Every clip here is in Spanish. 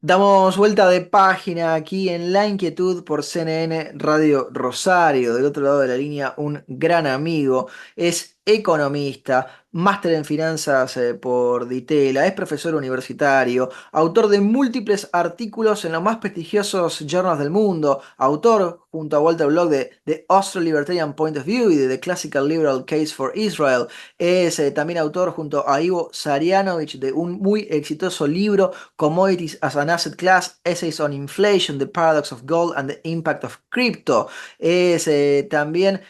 Damos vuelta de página aquí en La Inquietud por CNN Radio Rosario. Del otro lado de la línea, un gran amigo. Es economista, máster en finanzas por Ditela, es profesor universitario, autor de múltiples artículos en los más prestigiosos journals del mundo, autor junto a Walter Block de The Austro-Libertarian Point of View y de The Classical Liberal Case for Israel. Es también autor junto a Ivo Sarianovich de un muy exitoso libro, Commodities as an Asset Class, Essays on Inflation, The Paradox of Gold and the Impact of Crypto. Es también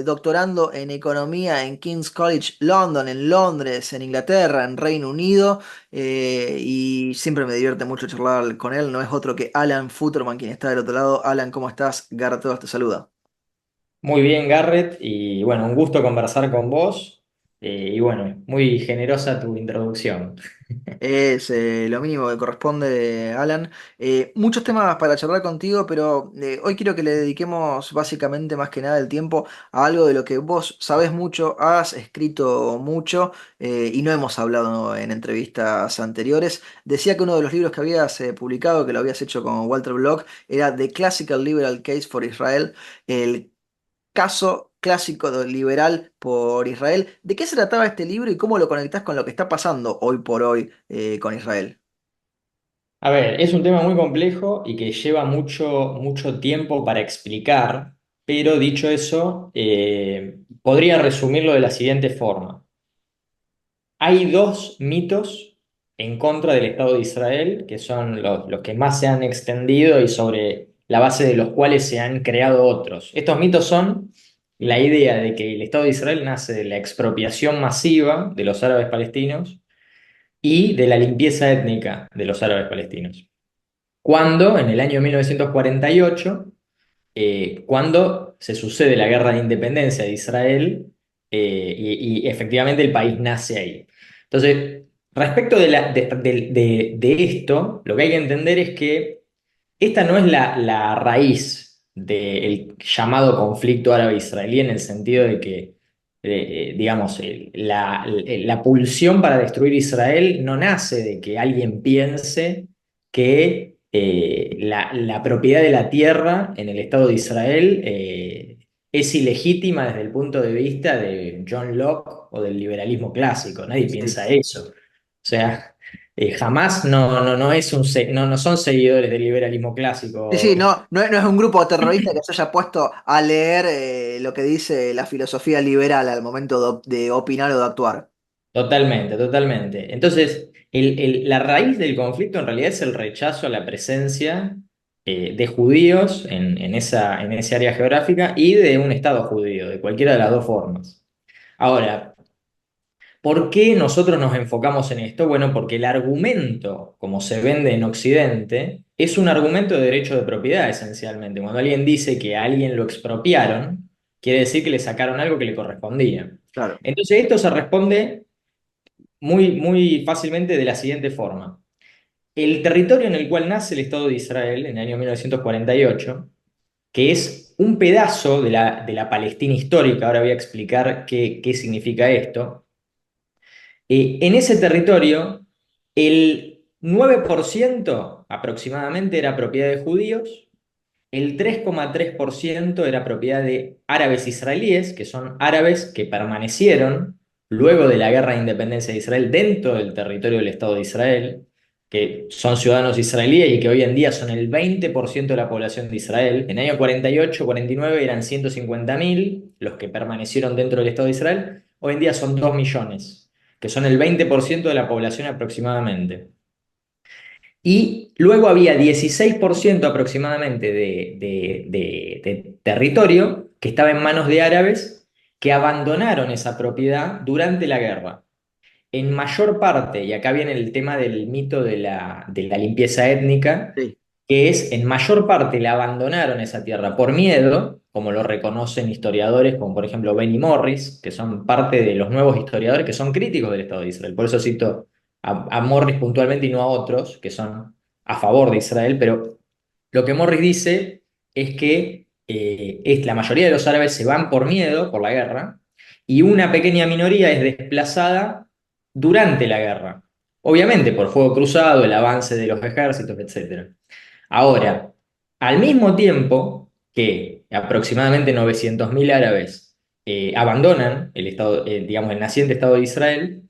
doctorando en economía en King's College London, en Londres, en Inglaterra, en Reino Unido. Y siempre me divierte mucho charlar con él. No es otro que Alan Futterman, quien está del otro lado. Alan, ¿cómo estás? Garra te saluda. Muy bien, Garrett, y bueno, un gusto conversar con vos. Y bueno, muy generosa tu introducción. Es lo mínimo que corresponde, Alan. Muchos temas para charlar contigo, pero hoy quiero que le dediquemos básicamente más que nada el tiempo a algo de lo que vos sabés mucho, has escrito mucho y no hemos hablado en entrevistas anteriores. Decía que uno de los libros que habías publicado, que lo habías hecho con Walter Block, era The Classical Liberal Case for Israel, el caso clásico del liberal por Israel. ¿De qué se trataba este libro y cómo lo conectás con lo que está pasando hoy por hoy con Israel? A ver, es un tema muy complejo y que lleva mucho tiempo para explicar, pero dicho eso, podría resumirlo de la siguiente forma. Hay dos mitos en contra del Estado de Israel, que son los que más se han extendido y sobre la base de los cuales se han creado otros. Estos mitos son la idea de que el Estado de Israel nace de la expropiación masiva de los árabes palestinos y de la limpieza étnica de los árabes palestinos. Cuando, en el año 1948, cuando se sucede la guerra de independencia de Israel, y efectivamente el país nace ahí. Entonces, respecto de esto, lo que hay que entender es que esta no es la raíz del llamado conflicto árabe-israelí en el sentido de que, digamos, la pulsión para destruir Israel no nace de que alguien piense que la propiedad de la tierra en el Estado de Israel es ilegítima desde el punto de vista de John Locke o del liberalismo clásico. Nadie Sí. piensa eso. O sea, jamás no es no son seguidores del liberalismo Sí, sí, clásico. no es un grupo terrorista que se haya puesto a leer lo que dice la filosofía liberal al momento de opinar o de actuar. Totalmente. Entonces, la raíz del conflicto en realidad es el rechazo a la presencia de judíos en ese área geográfica y de un Estado judío, de cualquiera de las dos formas. Ahora, ¿por qué nosotros nos enfocamos en esto? Bueno, porque el argumento, como se vende en Occidente, es un argumento de derecho de propiedad esencialmente. Cuando alguien dice que a alguien lo expropiaron, quiere decir que le sacaron algo que le correspondía. Claro. Entonces esto se responde muy fácilmente de la siguiente forma. El territorio en el cual nace el Estado de Israel en el año 1948, que es un pedazo de la Palestina histórica, ahora voy a explicar qué significa esto. En ese territorio, el 9% aproximadamente era propiedad de judíos, el 3,3% era propiedad de árabes israelíes, que son árabes que permanecieron luego de la guerra de independencia de Israel dentro del territorio del Estado de Israel, que son ciudadanos israelíes y que hoy en día son el 20% de la población de Israel. En el año 48, 49 eran 150.000 los que permanecieron dentro del Estado de Israel. Hoy en día son 2 millones, que son el 20% de la población aproximadamente. Y luego había 16% aproximadamente de territorio que estaba en manos de árabes que abandonaron esa propiedad durante la guerra. En mayor parte, y acá viene el tema del mito de la limpieza étnica, Sí. que es en mayor parte la abandonaron esa tierra por miedo, como lo reconocen historiadores como por ejemplo Benny Morris, que son parte de los nuevos historiadores que son críticos del Estado de Israel. Por eso cito a Morris puntualmente y no a otros que son a favor de Israel, pero lo que Morris dice es que la mayoría de los árabes se van por miedo, por la guerra, y una pequeña minoría es desplazada durante la guerra. Obviamente por fuego cruzado, el avance de los ejércitos, etcétera. Ahora, al mismo tiempo que aproximadamente 900.000 árabes abandonan el estado, digamos, el naciente Estado de Israel,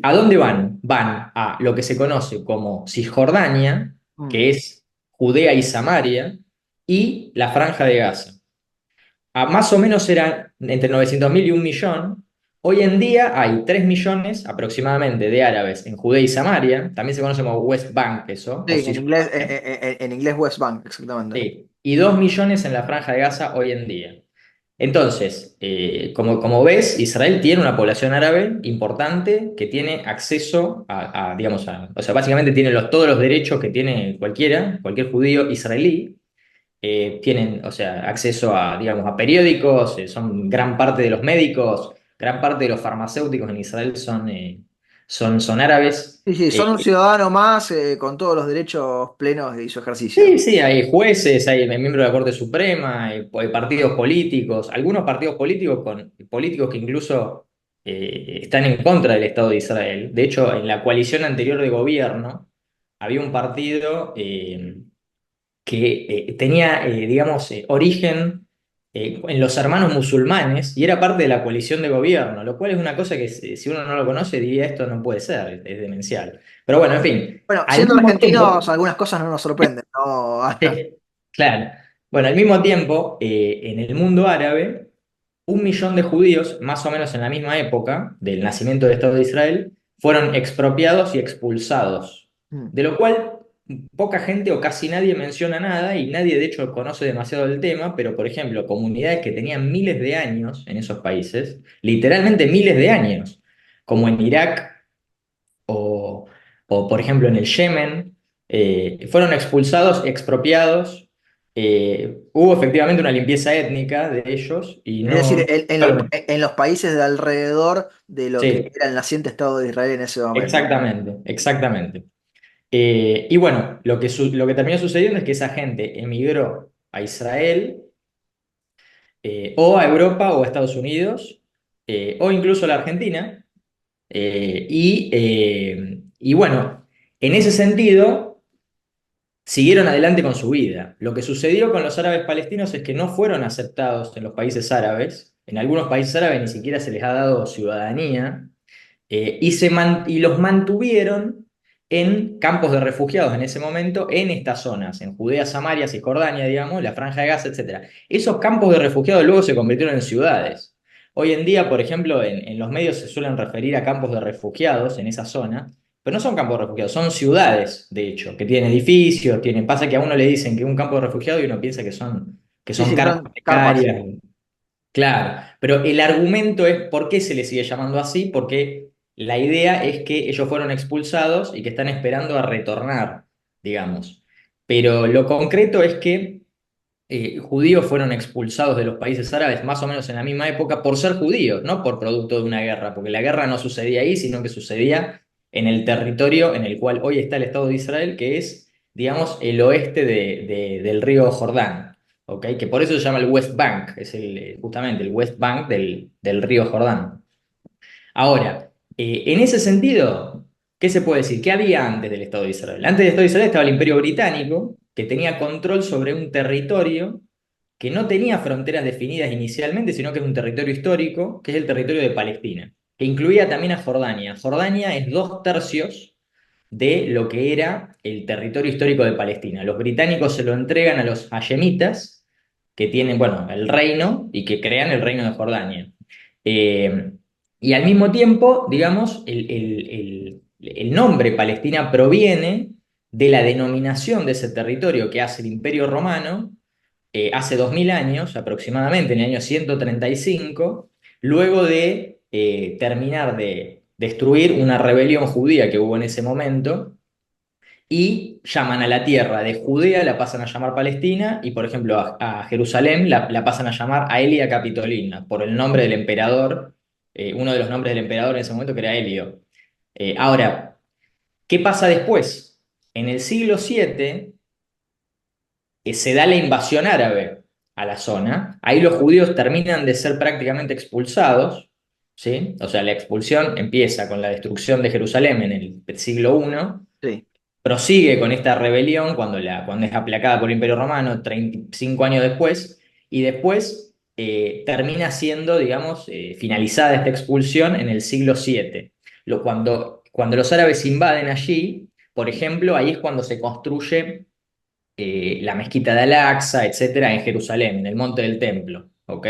¿a dónde van? Van a lo que se conoce como Cisjordania, Mm. que es Judea y Samaria, y la Franja de Gaza. Más o menos eran entre 900.000 y 1 millón. Hoy en día hay 3 millones aproximadamente de árabes en Judea y Samaria, también se conoce como West Bank eso, o Sí, Cisjordania. en inglés West Bank, exactamente. Sí, y 2 millones en la Franja de Gaza hoy en día. Entonces, como ves, Israel tiene una población árabe importante que tiene acceso digamos, o sea, básicamente tiene todos los derechos que tiene cualquier judío israelí. Tienen, o sea, acceso a, digamos, a periódicos, son gran parte de los médicos, gran parte de los farmacéuticos en Israel son árabes. Sí, sí, son un ciudadano más con todos los derechos plenos de su ejercicio. Sí, sí, hay jueces, hay miembros de la Corte Suprema, hay partidos políticos, algunos partidos políticos con políticos que incluso están en contra del Estado de Israel. De hecho, en la coalición anterior de gobierno había un partido que tenía, digamos, origen en los hermanos musulmanes y era parte de la coalición de gobierno, lo cual es una cosa que si uno no lo conoce diría esto no puede ser, es demencial. Pero bueno, en fin, Bueno, al siendo mismo argentinos, tiempo... algunas cosas no nos sorprenden, ¿no? Claro. Bueno, al mismo tiempo, en el mundo árabe, 1 millón de judíos, más o menos en la misma época del nacimiento del Estado de Israel, fueron expropiados y expulsados. Mm. De lo cual poca gente o casi nadie menciona nada y nadie de hecho conoce demasiado del tema, pero por ejemplo, comunidades que tenían miles de años en esos países, literalmente miles de años, como en Irak o, o, por ejemplo en el Yemen, fueron expulsados, expropiados. Hubo efectivamente una limpieza étnica de ellos y Es decir, no... en los países de alrededor de lo que Sí, era el naciente Estado de Israel en ese momento. exactamente, exactamente. Y bueno, lo que terminó sucediendo es que esa gente emigró a Israel o a Europa o a Estados Unidos o incluso a la Argentina. Y bueno, en ese sentido siguieron adelante con su vida. Lo que sucedió con los árabes palestinos es que no fueron aceptados en los países árabes. En algunos países árabes ni siquiera se les ha dado ciudadanía. Y los mantuvieron en campos de refugiados en ese momento, en estas zonas, en Judea, Samaria, Cisjordania, digamos, la Franja de Gaza, etcétera. Esos campos de refugiados luego se convirtieron en ciudades. Hoy en día, por ejemplo, en los medios se suelen referir a campos de refugiados en esa zona, pero no son campos de refugiados, son ciudades, de hecho, que tienen edificios, pasa que a uno le dicen que es un campo de refugiados y uno piensa que Sí, son sí, carpas son carpas. precarias. Claro, pero el argumento es por qué se les sigue llamando así, porque la idea es que ellos fueron expulsados y que están esperando a retornar, digamos. Pero lo concreto es que judíos fueron expulsados de los países árabes más o menos en la misma época por ser judíos, no por producto de una guerra, porque la guerra no sucedía ahí, sino que sucedía en el territorio en el cual hoy está el Estado de Israel, que es, digamos, el oeste del río Jordán, ¿ok? Que por eso se llama el West Bank, es justamente el West Bank del río Jordán. Ahora, en ese sentido, ¿qué se puede decir? ¿Qué había antes del Estado de Israel? Antes del Estado de Israel estaba el Imperio Británico, que tenía control sobre un territorio que no tenía fronteras definidas inicialmente, sino que es un territorio histórico, que es el territorio de Palestina, que incluía también a Jordania. Jordania es 2/3 de lo que era el territorio histórico de Palestina. Los británicos se lo entregan a los hashemitas, que tienen, bueno, el reino y que crean el reino de Jordania. Eh, y al mismo tiempo, digamos, el nombre Palestina proviene de la denominación de ese territorio que hace el Imperio Romano hace 2000 años aproximadamente, en el año 135, luego de terminar de destruir una rebelión judía que hubo en ese momento, y llaman a la tierra de Judea, la pasan a llamar Palestina, y por ejemplo a Jerusalén la pasan a llamar Aelia Capitolina, por el nombre del emperador, uno de los nombres del emperador en ese momento que era Helio. Ahora, ¿qué pasa después? En el siglo VII se da la invasión árabe a la zona. Ahí los judíos terminan de ser prácticamente expulsados. ¿sí? O sea, la expulsión empieza con la destrucción de Jerusalén en el siglo I, Sí, prosigue con esta rebelión cuando es aplacada por el Imperio Romano 35 años después, y después termina siendo, digamos, finalizada esta expulsión en el siglo VII. Cuando los árabes invaden allí, por ejemplo, ahí es cuando se construye la mezquita de Al-Aqsa, etcétera, en Jerusalén, en el Monte del Templo, ¿ok?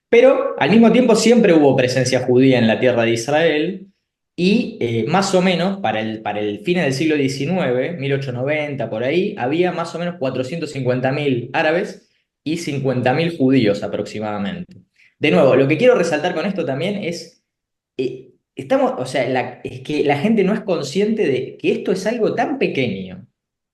Pero al mismo tiempo siempre hubo presencia judía en la tierra de Israel y más o menos para el fin del siglo XIX, 1890 por ahí, había más o menos 450.000 árabes y 50.000 judíos aproximadamente. De nuevo, lo que quiero resaltar con esto también es, o sea, es que la gente no es consciente de que esto es algo tan pequeño.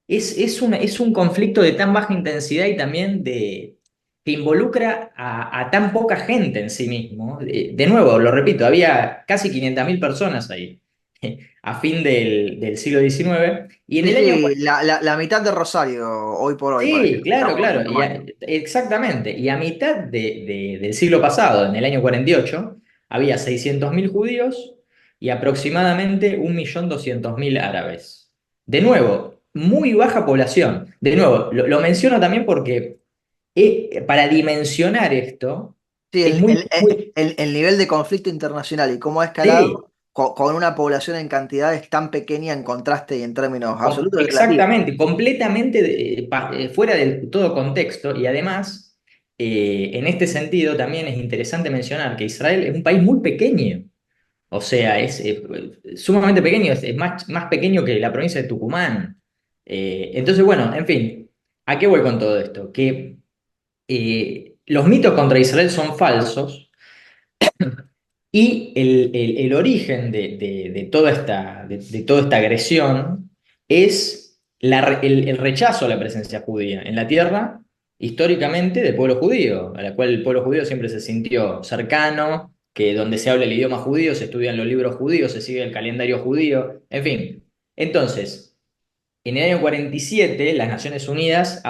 Es un conflicto de tan baja intensidad y también que involucra a tan poca gente en sí mismo. De nuevo, lo repito, había casi 500.000 personas ahí a fin del siglo XIX y en sí, el año sí, la mitad de Rosario, hoy por hoy, para que Sí, claro, tengamos un claro, tamaño. exactamente. Y a mitad del siglo pasado, en el año 48, había 600.000 judíos y aproximadamente 1.200.000 árabes. De nuevo, muy baja población. De nuevo, lo menciono también porque para dimensionar esto Sí, es muy, muy. el nivel de conflicto internacional y cómo ha Sí, escalado con una población en cantidades tan pequeña en contraste y en términos absolutos y relativos. Exactamente, completamente fuera de todo contexto y además, en este sentido también es interesante mencionar que Israel es un país muy pequeño, o sea, es sumamente pequeño, es más pequeño que la provincia de Tucumán. Entonces, bueno, en fin, ¿a qué voy con todo esto? Que los mitos contra Israel son falsos y el origen de toda esta agresión es el rechazo a la presencia judía en la tierra, históricamente, del pueblo judío, a la cual el pueblo judío siempre se sintió cercano, que donde se habla el idioma judío, se estudian los libros judíos, se sigue el calendario judío, en fin. Entonces, en el año 47, las Naciones Unidas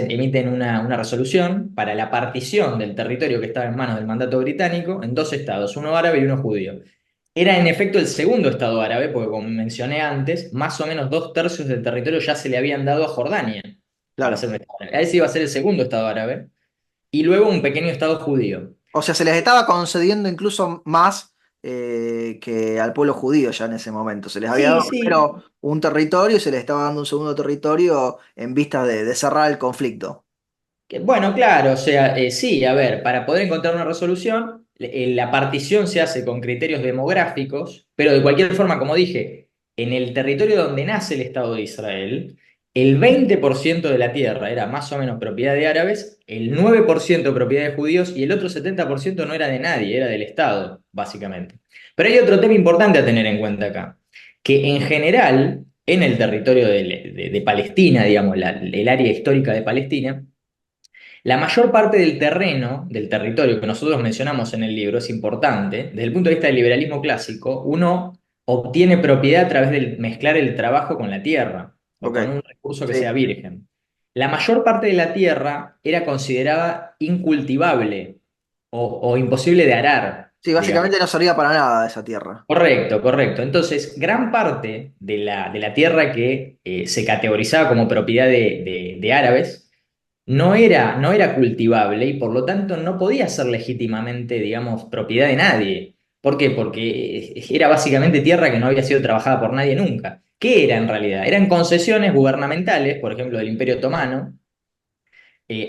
emiten una resolución para la partición del territorio que estaba en manos del mandato británico en dos estados, uno árabe y uno judío. Era en efecto el segundo estado árabe, porque como mencioné antes, más o menos 2/3 del territorio ya se le habían dado a Jordania para Claro. ser un estado árabe. Ese iba a ser el segundo estado árabe, y luego un pequeño estado judío. O sea, se les estaba concediendo incluso más que al pueblo judío ya en ese momento. Se les había Sí, dado sí. primero un territorio y se les estaba dando un segundo territorio en vista de cerrar el conflicto. Bueno, claro, o sea, sí, a ver, para poder encontrar una resolución, la partición se hace con criterios demográficos, pero de cualquier forma, como dije, en el territorio donde nace el Estado de Israel, el 20% de la tierra era más o menos propiedad de árabes, el 9% propiedad de judíos y el otro 70% no era de nadie, era del Estado, básicamente. Pero hay otro tema importante a tener en cuenta acá, que en general, en el territorio de Palestina, digamos, el área histórica de Palestina, la mayor parte del terreno, del territorio que nosotros mencionamos en el libro es importante. Desde el punto de vista del liberalismo clásico, uno obtiene propiedad a través de mezclar el trabajo con la tierra o Ok, con un recurso que sea sí. virgen. La mayor parte de la tierra era considerada incultivable o imposible de arar, Sí, digamos. básicamente no servía para nada esa tierra. Correcto, correcto. Entonces, gran parte de la tierra que se categorizaba como propiedad de árabes no era cultivable y por lo tanto no podía ser legítimamente, digamos, propiedad de nadie. ¿Por qué? Porque era básicamente tierra que no había sido trabajada por nadie nunca. ¿Qué era en realidad? Eran concesiones gubernamentales, por ejemplo, del Imperio Otomano,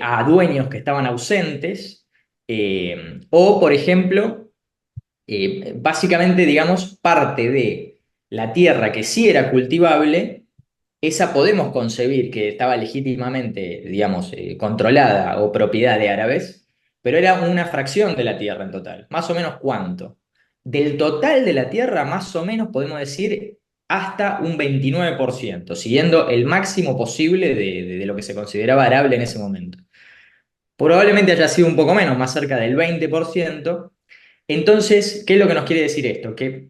a dueños que estaban ausentes, o, por ejemplo, básicamente, digamos, parte de la tierra que sí era cultivable, esa podemos concebir que estaba legítimamente, digamos, controlada o propiedad de árabes, pero era una fracción de la tierra en total. Más o menos cuánto. Del total de la tierra, más o menos podemos decir hasta un 29%, siguiendo el máximo posible de lo que se consideraba arable en ese momento. Probablemente haya sido un poco menos, más cerca del 20%. Entonces, ¿qué es lo que nos quiere decir esto? Que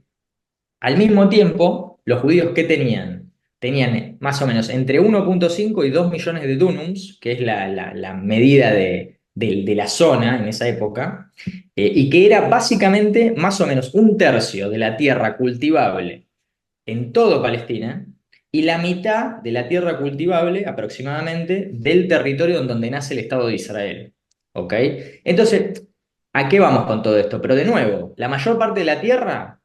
al mismo tiempo, los judíos, ¿qué tenían? Tenían más o menos entre 1,5 y 2 millones de dunums, que es la medida de la zona en esa época, y que era básicamente más o menos un tercio de la tierra cultivable en todo Palestina y la mitad de la tierra cultivable aproximadamente del territorio en donde nace el Estado de Israel. ¿Ok? Entonces, ¿a qué vamos con todo esto? Pero de nuevo, la mayor parte de la tierra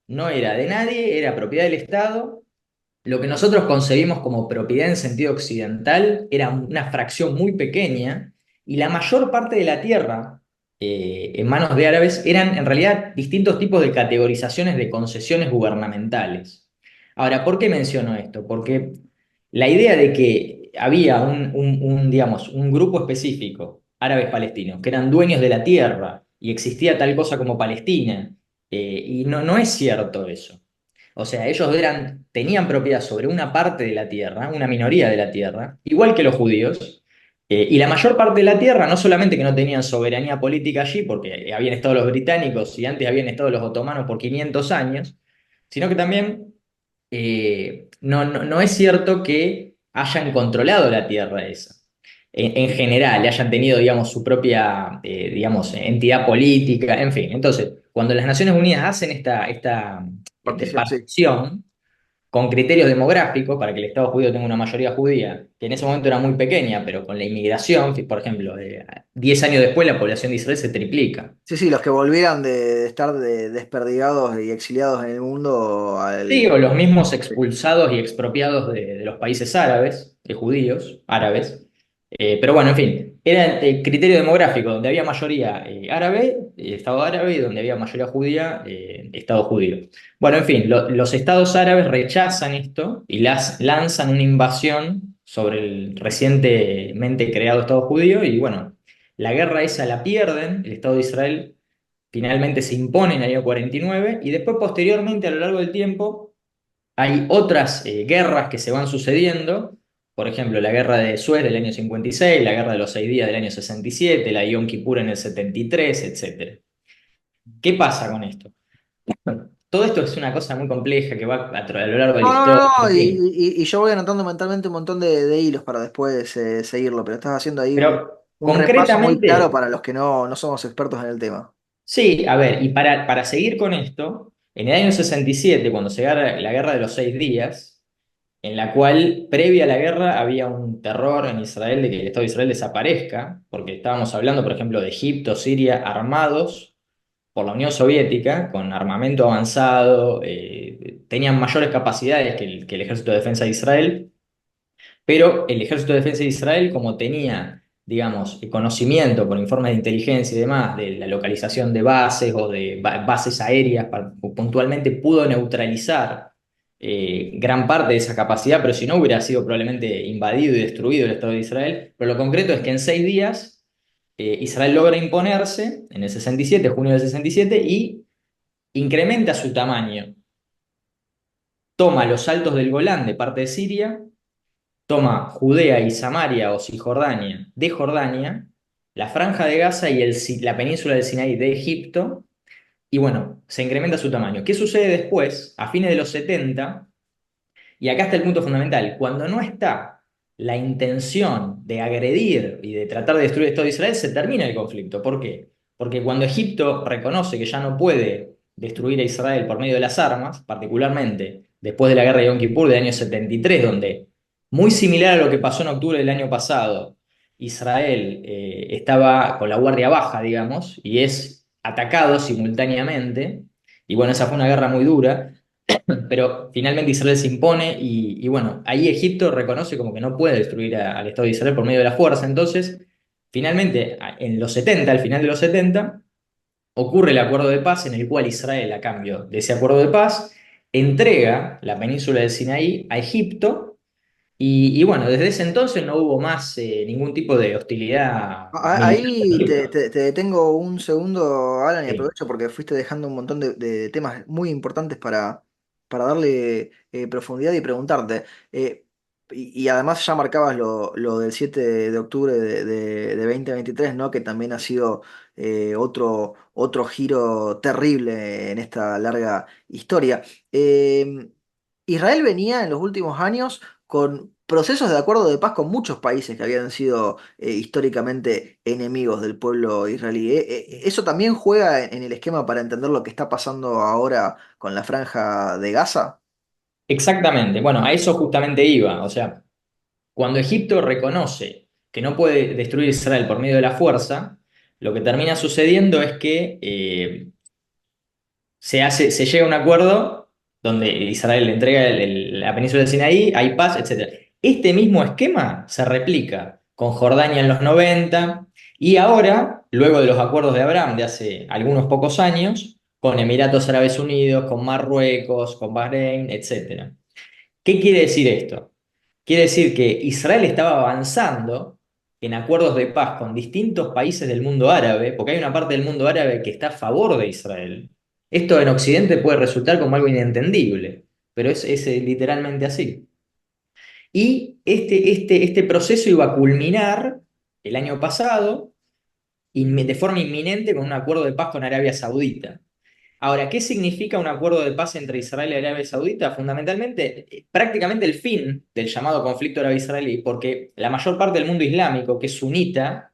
no era de nadie, era propiedad del Estado. Lo que nosotros concebimos como propiedad en sentido occidental era una fracción muy pequeña y la mayor parte de la tierra en manos de árabes eran en realidad distintos tipos de categorizaciones de concesiones gubernamentales. Ahora, ¿por qué menciono esto? Porque la idea de que había digamos, un grupo específico, árabes palestinos, que eran dueños de la tierra y existía tal cosa como Palestina, y no es cierto eso. O sea, ellos tenían propiedad sobre una parte de la tierra, una minoría de la tierra, igual que los judíos, y la mayor parte de la tierra, no solamente que no tenían soberanía política allí, porque habían estado los británicos y antes habían estado los otomanos por 500 años, sino que también no es cierto que hayan controlado la tierra esa. En general, hayan tenido, digamos, su propia, digamos, entidad política, en fin. Entonces, cuando las Naciones Unidas hacen esta Partición, sí. partición con criterios demográficos para que el Estado judío tenga una mayoría judía, que en ese momento era muy pequeña, pero con la inmigración, que, por ejemplo, 10 años después la población de Israel se triplica. Sí, sí, los que volvieran de estar desperdigados y exiliados en el mundo Sí, al... o los mismos expulsados y expropiados de los países árabes, de judíos árabes. Pero bueno, en fin, era el criterio demográfico, donde había mayoría árabe, Estado árabe, y donde había mayoría judía, Estado judío. Bueno, en fin, los estados árabes rechazan esto y lanzan una invasión sobre el recientemente creado Estado judío, y bueno, la guerra esa la pierden, el Estado de Israel finalmente se impone en el año 49 y después posteriormente a lo largo del tiempo hay otras guerras que se van sucediendo, por ejemplo la guerra de Suez del año 56, la guerra de los 6 días del año 67, la Yom Kippur en el 73, etcétera. ¿Qué pasa con esto? Bueno, todo esto es una cosa muy compleja que va a lo largo de la No, no, historia, no, en fin. y yo voy anotando mentalmente un montón de hilos para después seguirlo, pero estás haciendo ahí Pero un repaso muy claro concretamente, para los que no somos expertos en el tema. sí, a ver, y para seguir con esto, en el año 67, cuando se agarra la guerra de los 6 días, en la cual previa a la guerra había un terror en Israel de que el Estado de Israel desaparezca, porque estábamos hablando, por ejemplo, de Egipto, Siria, armados por la Unión Soviética, con armamento avanzado, tenían mayores capacidades que el Ejército de Defensa de Israel, pero el Ejército de Defensa de Israel, como tenía, digamos, conocimiento por informes de inteligencia y demás de la localización de bases o de bases aéreas, puntualmente pudo neutralizar gran parte de esa capacidad, pero si no hubiera sido probablemente invadido y destruido el Estado de Israel. Pero lo concreto es que en 6 días Israel logra imponerse en el 67, junio del 67, y incrementa su tamaño. Toma los altos del Golán de parte de Siria, toma Judea y Samaria o Cisjordania de Jordania, la Franja de Gaza y la península del Sinaí de Egipto, y bueno, se incrementa su tamaño. ¿Qué sucede después? A fines de los 70, y acá está el punto fundamental, cuando no está la intención de agredir y de tratar de destruir el Estado de Israel, se termina el conflicto. ¿Por qué? Porque cuando Egipto reconoce que ya no puede destruir a Israel por medio de las armas, particularmente después de la guerra de Yom Kippur del año 73, donde, muy similar a lo que pasó en octubre del año pasado, Israel estaba con la guardia baja, digamos, y es atacado simultáneamente, y bueno, esa fue una guerra muy dura. Pero finalmente Israel se impone y bueno, ahí Egipto reconoce como que no puede destruir al Estado de Israel por medio de la fuerza. Entonces, finalmente, en los 70, al final de los 70, ocurre el acuerdo de paz en el cual Israel, a cambio de ese acuerdo de paz, entrega la península del Sinaí a Egipto y bueno, desde ese entonces no hubo más ningún tipo de hostilidad militar. Ahí te detengo un segundo, Alan, y Sí. aprovecho porque fuiste dejando un montón de temas muy importantes para darle profundidad y preguntarte. Y además ya marcabas lo del 7 de octubre de 2023, ¿no? Que también ha sido otro giro terrible en esta larga historia. Israel venía en los últimos años procesos de acuerdo de paz con muchos países que habían sido históricamente enemigos del pueblo israelí. ¿Eso también juega en el esquema para entender lo que está pasando ahora con la franja de Gaza? Exactamente, bueno, a eso justamente iba. O sea, cuando Egipto reconoce que no puede destruir Israel por medio de la fuerza, lo que termina sucediendo es que se llega a un acuerdo donde Israel le entrega la península del Sinaí, hay paz, etc. Este mismo esquema se replica con Jordania en los 90 y ahora, luego de los acuerdos de Abraham de hace algunos pocos años, con Emiratos Árabes Unidos, con Marruecos, con Bahrein, etc. ¿Qué quiere decir esto? Quiere decir que Israel estaba avanzando en acuerdos de paz con distintos países del mundo árabe, porque hay una parte del mundo árabe que está a favor de Israel. Esto en Occidente puede resultar como algo inentendible, pero es literalmente así. Y este proceso iba a culminar el año pasado de forma inminente con un acuerdo de paz con Arabia Saudita. Ahora, ¿qué significa un acuerdo de paz entre Israel y Arabia Saudita? Fundamentalmente, prácticamente el fin del llamado conflicto árabe-israelí, porque la mayor parte del mundo islámico, que es sunita,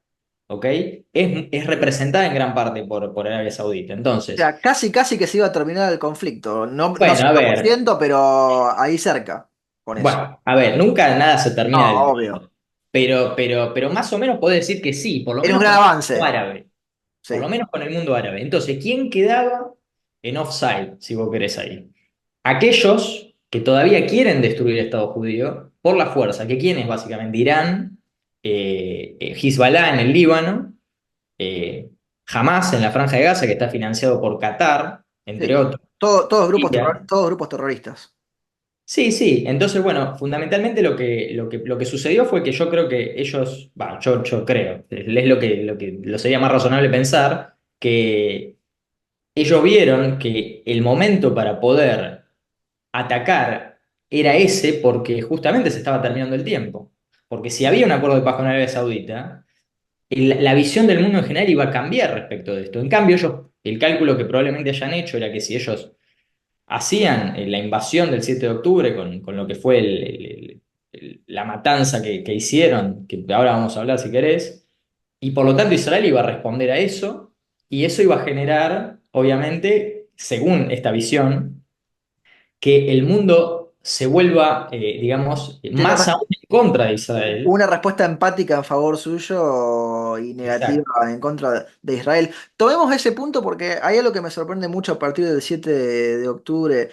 ¿ok? Es representada en gran parte por Arabia Saudita. O Entonces, sea, casi casi que se iba a terminar el conflicto. No, no bueno, a ver, 100%, pero ahí cerca con eso. bueno, a ver, nunca nada se No, termina del obvio. todo, pero más o menos puedo decir que sí, por lo Era un menos gran con el mundo avance. árabe, por lo Sí. menos con el mundo árabe. Entonces, ¿quién quedaba en offside, si vos querés ahí? Aquellos que todavía quieren destruir el Estado judío por la fuerza, que quién es básicamente Irán, Hezbollah en el Líbano, Hamas en la Franja de Gaza, que está financiado por Qatar, entre Sí. otros. Todos Siria. todos grupos terroristas. Sí, sí, entonces bueno, fundamentalmente lo que sucedió fue que yo creo que ellos, bueno, yo creo, es lo sería más razonable pensar, que ellos vieron que el momento para poder atacar era ese porque justamente se estaba terminando el tiempo. Porque si había un acuerdo de paz con Arabia Saudita, la visión del mundo en general iba a cambiar respecto de esto. En cambio, ellos, el cálculo que probablemente hayan hecho era que si ellos hacían la invasión del 7 de octubre con lo que fue la matanza que hicieron, que ahora vamos a hablar si querés, y por lo tanto Israel iba a responder a eso, y eso iba a generar, obviamente, según esta visión, que el mundo se vuelva, digamos, Tiene más aún en contra de Israel. una respuesta empática en favor suyo y negativa Exacto. en contra de Israel. Tomemos ese punto porque hay algo que me sorprende mucho a partir del 7 de octubre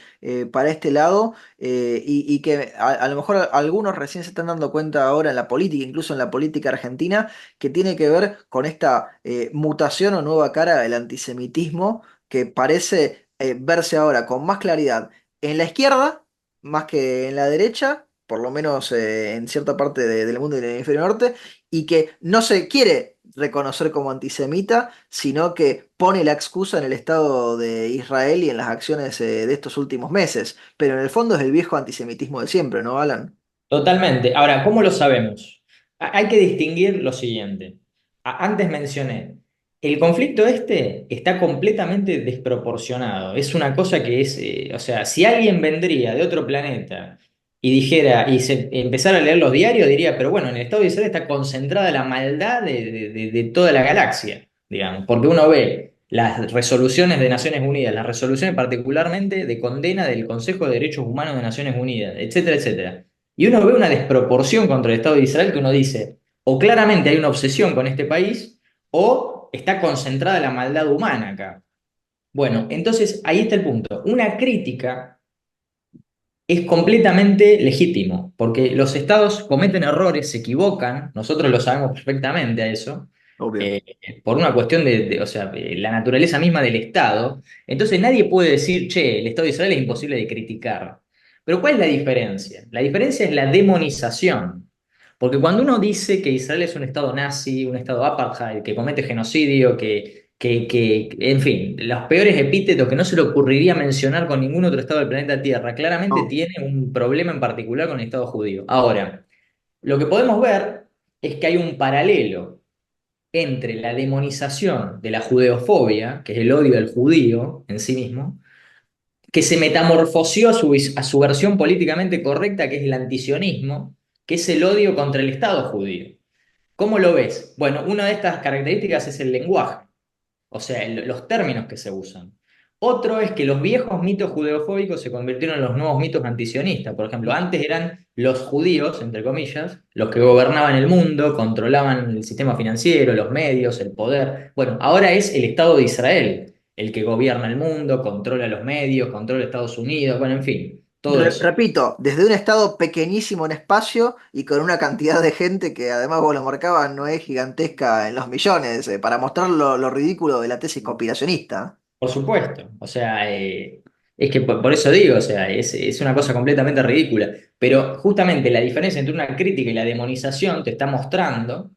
para este lado y que a lo mejor algunos recién se están dando cuenta ahora en la política, incluso en la política argentina, que tiene que ver con esta mutación o nueva cara del antisemitismo que parece verse ahora con más claridad en la izquierda más que en la derecha, por lo menos en cierta parte del mundo y del hemisferio norte, y que no se quiere reconocer como antisemita, sino que pone la excusa en el Estado de Israel y en las acciones de estos últimos meses. Pero en el fondo es el viejo antisemitismo de siempre, ¿no, Alan? Totalmente. Ahora, ¿cómo lo sabemos? Hay que distinguir lo siguiente. Antes mencioné, el conflicto este está completamente desproporcionado. Es una cosa que es, o sea, si alguien vendría de otro planeta y dijera, y empezara a leer los diarios, diría, pero bueno, en el Estado de Israel está concentrada la maldad de toda la galaxia, digamos, porque uno ve las resoluciones de Naciones Unidas, las resoluciones particularmente de condena del Consejo de Derechos Humanos de Naciones Unidas, etcétera, etcétera. Y uno ve una desproporción contra el Estado de Israel que uno dice, o claramente hay una obsesión con este país, o está concentrada la maldad humana acá. Bueno, entonces ahí está el punto. Una crítica es completamente legítimo, porque los estados cometen errores, se equivocan, nosotros lo sabemos perfectamente a eso, Obvio. eh, por una cuestión o sea, de la naturaleza misma del Estado. Entonces nadie puede decir, che, el Estado de Israel es imposible de criticar. Pero ¿cuál es la diferencia? La diferencia es la demonización. Porque cuando uno dice que Israel es un Estado nazi, un Estado apartheid, que comete genocidio, en fin, los peores epítetos que no se le ocurriría mencionar con ningún otro Estado del planeta Tierra, claramente No. tiene un problema en particular con el Estado judío. Ahora, lo que podemos ver es que hay un paralelo entre la demonización de la judeofobia, que es el odio al judío en sí mismo, que se metamorfoseó a su versión políticamente correcta, que es el antisionismo, que es el odio contra el Estado judío. ¿Cómo lo ves? Bueno, una de estas características es el lenguaje, o sea, los términos que se usan. Otro es que los viejos mitos judeofóbicos se convirtieron en los nuevos mitos antisionistas. Por ejemplo, antes eran los judíos, entre comillas, los que gobernaban el mundo, controlaban el sistema financiero, los medios, el poder. Bueno, ahora es el Estado de Israel el que gobierna el mundo, controla los medios, controla Estados Unidos, bueno, en fin, todo eso. Repito, desde un estado pequeñísimo en espacio y con una cantidad de gente que además vos lo marcabas no es gigantesca en los millones, para mostrar lo ridículo de la tesis conspiracionista. Por supuesto, o sea, es que por eso digo, o sea, es una cosa completamente ridícula, pero justamente la diferencia entre una crítica y la demonización te está mostrando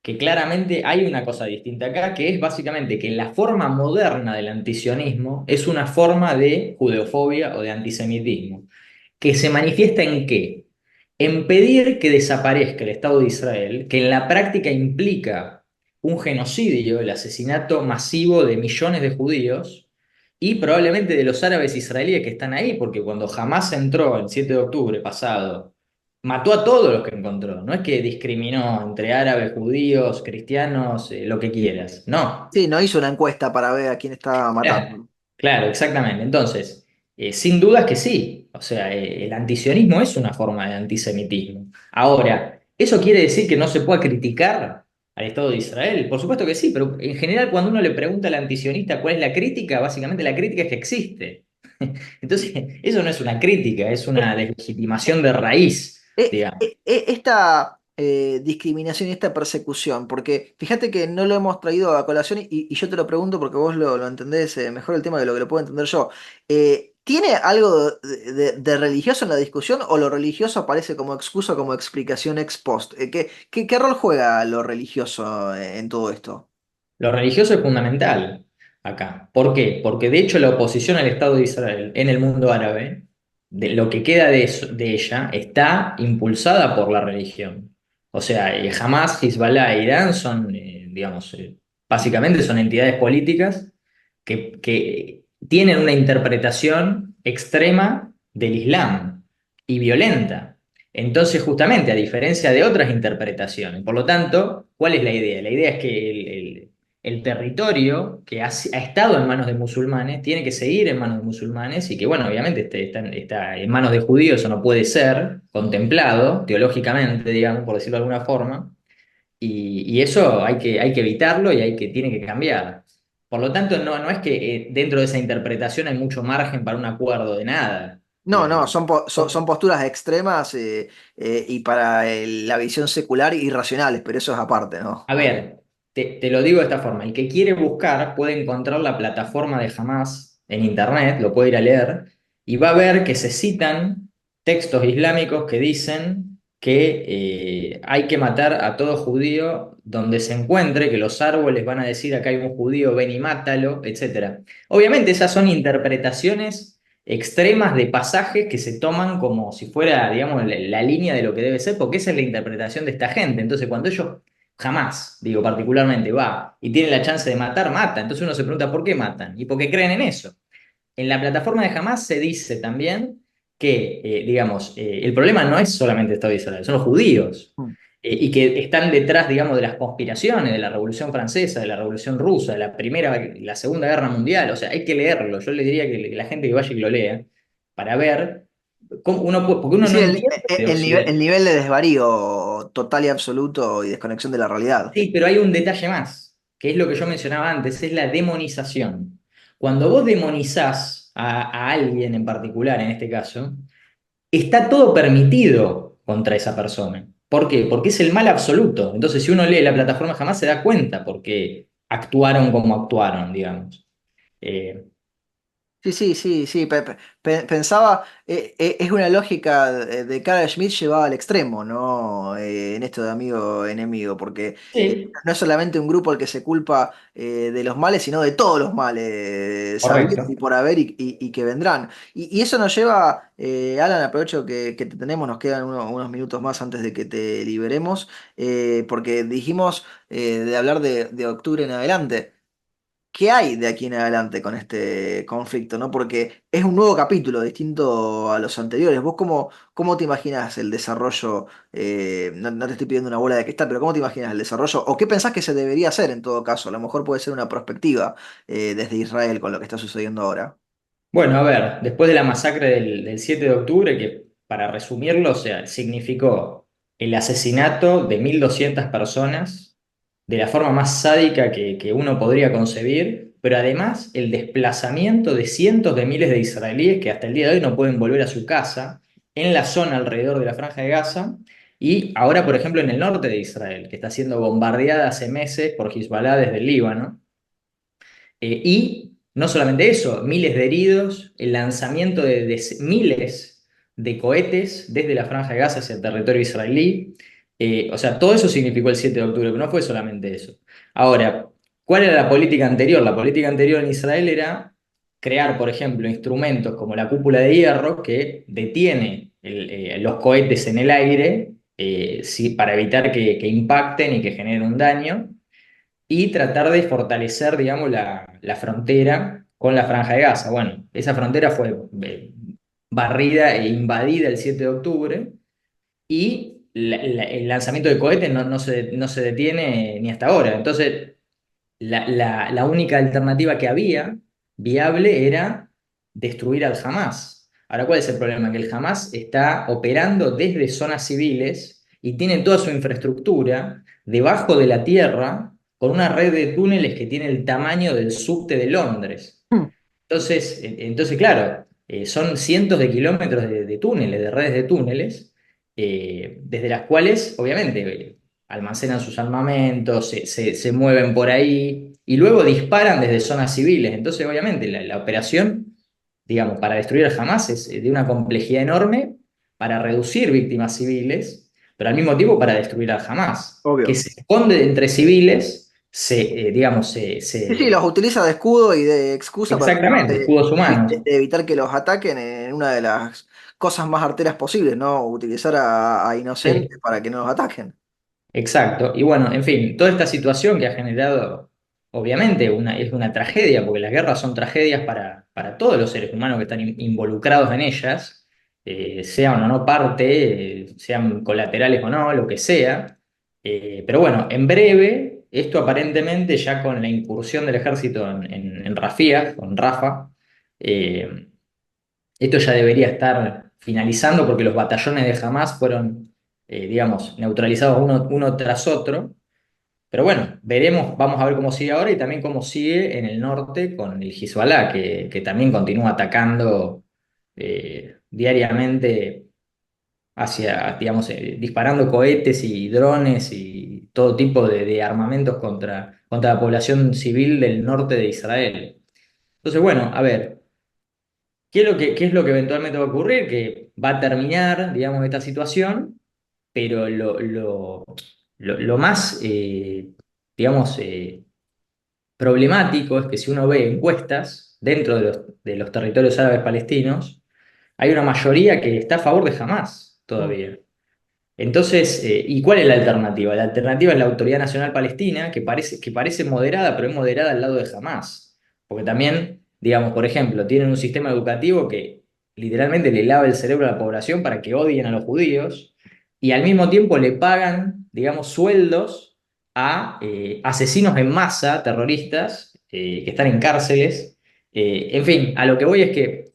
que claramente hay una cosa distinta acá, que es básicamente que la forma moderna del antisionismo es una forma de judeofobia o de antisemitismo, que se manifiesta en qué? En pedir que desaparezca el Estado de Israel, que en la práctica implica un genocidio, el asesinato masivo de millones de judíos y probablemente de los árabes israelíes que están ahí, porque cuando Hamás entró el 7 de octubre pasado, mató a todos los que encontró, no es que discriminó entre árabes, judíos, cristianos, lo que quieras, no. Sí, no hizo una encuesta para ver a quién estaba Claro, matando. claro, exactamente. Entonces, sin dudas que sí. O sea, el antisionismo es una forma de antisemitismo. Ahora, ¿eso quiere decir que no se pueda criticar al Estado de Israel? Por supuesto que sí, pero en general cuando uno le pregunta al antisionista cuál es la crítica, básicamente la crítica es que existe. Entonces, eso no es una crítica, es una deslegitimación de raíz, digamos. Esta discriminación y esta persecución, porque fíjate que no lo hemos traído a colación y yo te lo pregunto porque vos lo entendés mejor el tema de lo que lo puedo entender yo. ¿Tiene algo de religioso en la discusión o lo religioso aparece como excusa, como explicación ex post? ¿Qué rol juega lo religioso en todo esto? Lo religioso es fundamental acá. ¿Por qué? Porque de hecho la oposición al Estado de Israel en el mundo árabe, de lo que queda de ella, está impulsada por la religión. O sea, Hamas, Hezbollah e Irán son, digamos, básicamente son entidades políticas que tienen una interpretación extrema del Islam y violenta. Entonces, justamente, a diferencia de otras interpretaciones, por lo tanto, ¿cuál es la idea? La idea es que el territorio que ha estado en manos de musulmanes tiene que seguir en manos de musulmanes y que, bueno, obviamente está en manos de judíos, eso no puede ser contemplado teológicamente, digamos, por decirlo de alguna forma, y eso hay que evitarlo y tiene que cambiar. Por lo tanto, no es que dentro de esa interpretación hay mucho margen para un acuerdo de nada, No, no, digamos. son posturas extremas y para la visión secular irracionales, pero eso es aparte, ¿no? A ver, te lo digo de esta forma, el que quiere buscar puede encontrar la plataforma de Hamas en internet, lo puede ir a leer, y va a ver que se citan textos islámicos que dicen que hay que matar a todo judío donde se encuentre, que los árboles van a decir acá hay un judío, ven y mátalo, etcétera. Obviamente esas son interpretaciones extremas de pasajes que se toman como si fuera, digamos, la línea de lo que debe ser, porque esa es la interpretación de esta gente. Entonces, cuando ellos jamás, digo particularmente, va y tiene la chance de matar, mata. Entonces uno se pregunta por qué matan y por qué creen en eso. En la plataforma de Hamas se dice también que, digamos, el problema no es solamente el Estado de Israel, son los judíos. Mm. Y que están detrás, digamos, de las conspiraciones, de la Revolución Francesa, de la Revolución Rusa, de la Primera y la Segunda Guerra Mundial. O sea, hay que leerlo. Yo le diría que la gente que vaya y lo lea para ver cómo porque Sí, uno sí, no entiende de el Occidente. nivel de desvarío total y absoluto y desconexión de la realidad. Sí, pero hay un detalle más, que es lo que yo mencionaba antes, es la demonización. Cuando vos demonizás a alguien en particular, en este caso, está todo permitido contra esa persona. ¿Por qué? Porque es el mal absoluto. Entonces, si uno lee la plataforma jamás se da cuenta por qué actuaron como actuaron, digamos. Eh, Sí, sí, sí, sí. Pensaba, es una lógica de Carl Schmitt llevada al extremo, ¿no? En esto de amigo enemigo, porque sí, no es solamente un grupo el que se culpa de los males, sino de todos los males sabidos y correcto. por haber y que vendrán. Y eso nos lleva, Alan, aprovecho que te tenemos, nos quedan unos minutos más antes de que te liberemos, porque dijimos de hablar de octubre en adelante. qué hay de aquí en adelante con este conflicto, ¿no? Porque es un nuevo capítulo distinto a los anteriores. ¿Vos cómo te imaginas el desarrollo? No te estoy pidiendo una bola de cristal, pero ¿cómo te imaginas el desarrollo? ¿O qué pensás que se debería hacer en todo caso? A lo mejor puede ser una perspectiva desde Israel con lo que está sucediendo ahora. Bueno, a ver, después de la masacre del 7 de octubre, que para resumirlo, o sea, significó el asesinato de 1.200 personas de la forma más sádica que uno podría concebir, pero además el desplazamiento de cientos de miles de israelíes que hasta el día de hoy no pueden volver a su casa en la zona alrededor de la Franja de Gaza y ahora, por ejemplo, en el norte de Israel, que está siendo bombardeada hace meses por Hezbollah desde el Líbano. Y no solamente eso, miles de heridos, el lanzamiento de miles de cohetes desde la Franja de Gaza hacia el territorio israelí. O sea, todo eso significó el 7 de octubre, pero no fue solamente eso. Ahora, ¿cuál era la política anterior? La política anterior en Israel era crear, por ejemplo, instrumentos como la cúpula de hierro que detiene los cohetes en el aire para evitar que impacten y que generen un daño y tratar de fortalecer, digamos, la frontera con la Franja de Gaza. Bueno, esa frontera fue barrida e invadida el 7 de octubre y el lanzamiento de cohetes no se detiene ni hasta ahora. Entonces, la única alternativa que había viable era destruir al Hamas. Ahora, ¿cuál es el problema? Que el Hamas está operando desde zonas civiles y tiene toda su infraestructura debajo de la tierra con una red de túneles que tiene el tamaño del subte de Londres. Hmm. Entonces, claro, son cientos de kilómetros de túneles, de redes de túneles, desde las cuales, obviamente, almacenan sus armamentos, se mueven por ahí y luego disparan desde zonas civiles. Entonces, obviamente, la operación, digamos, para destruir a Hamas es de una complejidad enorme para reducir víctimas civiles, pero al mismo tiempo para destruir a Hamas, que Obvio. se esconde entre civiles, digamos, Sí, sí, los utiliza de escudo y de excusa para tratar exactamente, escudos humanos. de evitar que los ataquen en una de las cosas más arteras posibles, ¿no? Utilizar a inocentes Sí. para que no los ataquen. Exacto. Y bueno, en fin, toda esta situación que ha generado, obviamente, es una tragedia, porque las guerras son tragedias para todos los seres humanos que están involucrados en ellas, sean o no parte, sean colaterales o no, lo que sea. Pero bueno, en breve, esto aparentemente ya con la incursión del ejército en Rafía, con Rafa, eh, esto ya debería estar finalizando porque los batallones de Hamas fueron, digamos, neutralizados uno tras otro. Pero bueno, veremos, vamos a ver cómo sigue ahora y también cómo sigue en el norte con el Hezbollah, que también continúa atacando diariamente hacia, digamos, disparando cohetes y drones y todo tipo de armamentos contra la población civil del norte de Israel. Entonces, bueno, a ver. ¿Qué es lo que eventualmente va a ocurrir? Que va a terminar, digamos, esta situación, pero lo más, digamos, problemático es que si uno ve encuestas dentro de los territorios árabes palestinos, hay una mayoría que está a favor de Hamas Mm. todavía. Entonces, ¿y cuál es la alternativa? La alternativa es la Autoridad Nacional Palestina, que parece moderada, pero es moderada al lado de Hamas. Porque también, digamos, por ejemplo, tienen un sistema educativo que literalmente le lava el cerebro a la población para que odien a los judíos y al mismo tiempo le pagan, digamos, sueldos a asesinos en masa, terroristas, que están en cárceles. En fin, a lo que voy es que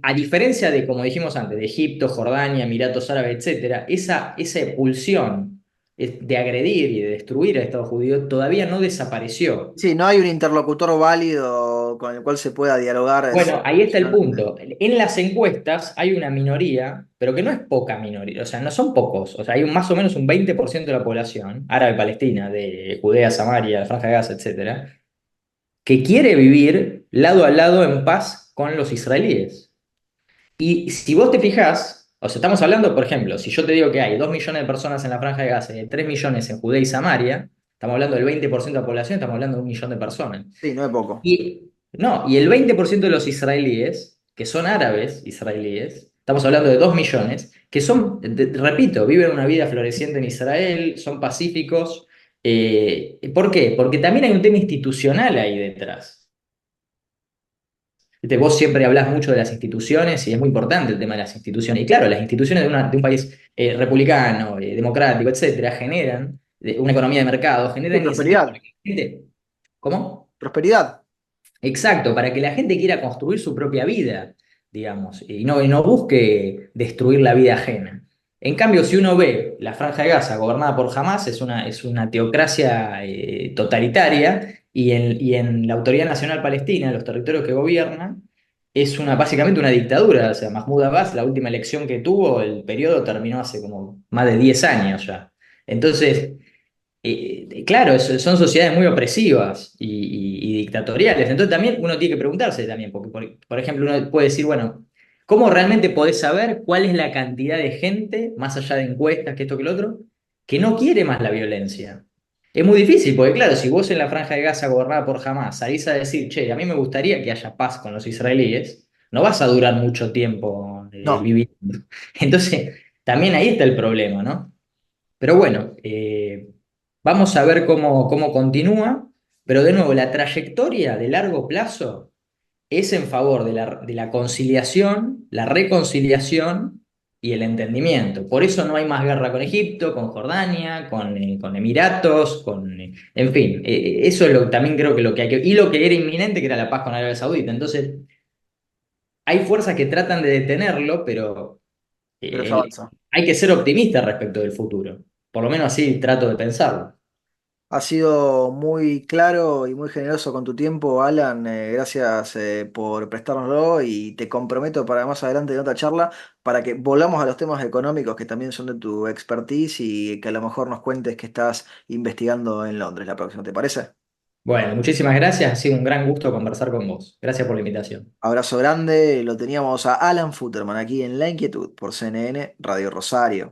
a diferencia de, como dijimos antes, de Egipto, Jordania, Emiratos Árabes, etcétera, esa pulsión de agredir y de destruir al Estado judío todavía no desapareció. Sí, no hay un interlocutor válido con el cual se pueda dialogar Bueno, ahí está el solucionar. punto. En las encuestas hay una minoría, pero que no es poca minoría, o sea, no son pocos, o sea, hay más o menos un 20% de la población árabe-palestina, de Judea, Samaria, Franja de Gaza, etcétera, que quiere vivir lado a lado en paz con los israelíes. Y si vos te fijás, o sea, estamos hablando, por ejemplo, si yo te digo que hay 2 millones de personas en la Franja de Gaza y 3 millones en Judea y Samaria, estamos hablando del 20% de la población, estamos hablando de 1 millón de personas. Sí, no es poco. No, y el 20% de los israelíes, que son árabes israelíes, estamos hablando de 2 millones, que son, repito, viven una vida floreciente en Israel, son pacíficos, ¿Por qué? Porque también hay un tema institucional ahí detrás. ¿Viste? Vos siempre hablás mucho de las instituciones y es muy importante el tema de las instituciones. Y claro, las instituciones de un país republicano, democrático, etcétera, generan una economía de mercado, Y generan incentivos para prosperidad, que la gente. ¿Cómo? prosperidad. Exacto, para que la gente quiera construir su propia vida, digamos, y no busque destruir la vida ajena. En cambio, si uno ve la Franja de Gaza gobernada por Hamas, es una teocracia totalitaria, y en la Autoridad Nacional Palestina, los territorios que gobiernan, es básicamente una dictadura. O sea, Mahmoud Abbas, la última elección que tuvo, el periodo terminó hace como más de 10 años ya. Entonces, claro, son sociedades muy opresivas y dictatoriales. Entonces también uno tiene que preguntarse también, porque por ejemplo uno puede decir, bueno, ¿cómo realmente podés saber cuál es la cantidad de gente, más allá de encuestas, que esto que lo otro, que no quiere más la violencia? Es muy difícil, porque claro, si vos en la Franja de Gaza gobernada por Hamas salís a decir, che, a mí me gustaría que haya paz con los israelíes, no vas a durar mucho tiempo No, viviendo. Entonces, también ahí está el problema, ¿no? Pero bueno, vamos a ver cómo continúa, pero de nuevo, la trayectoria de largo plazo es en favor de la conciliación, la reconciliación y el entendimiento. Por eso no hay más guerra con Egipto, con Jordania, con Emiratos, en fin, eso es también creo que lo que hay que. Y lo que era inminente, que era la paz con Arabia Saudita. Entonces, hay fuerzas que tratan de detenerlo, pero pero ya eh, avanza. hay que ser optimista respecto del futuro. Por lo menos así trato de pensarlo. Has sido muy claro y muy generoso con tu tiempo, Alan. Gracias por prestárnoslo y te comprometo para más adelante en otra charla para que volvamos a los temas económicos que también son de tu expertise y que a lo mejor nos cuentes que estás investigando en Londres la próxima. ¿Te parece? Bueno, muchísimas gracias. Ha sido un gran gusto conversar con vos. Gracias por la invitación. Abrazo grande. Lo teníamos a Alan Futterman aquí en La Inquietud por CNN Radio Rosario.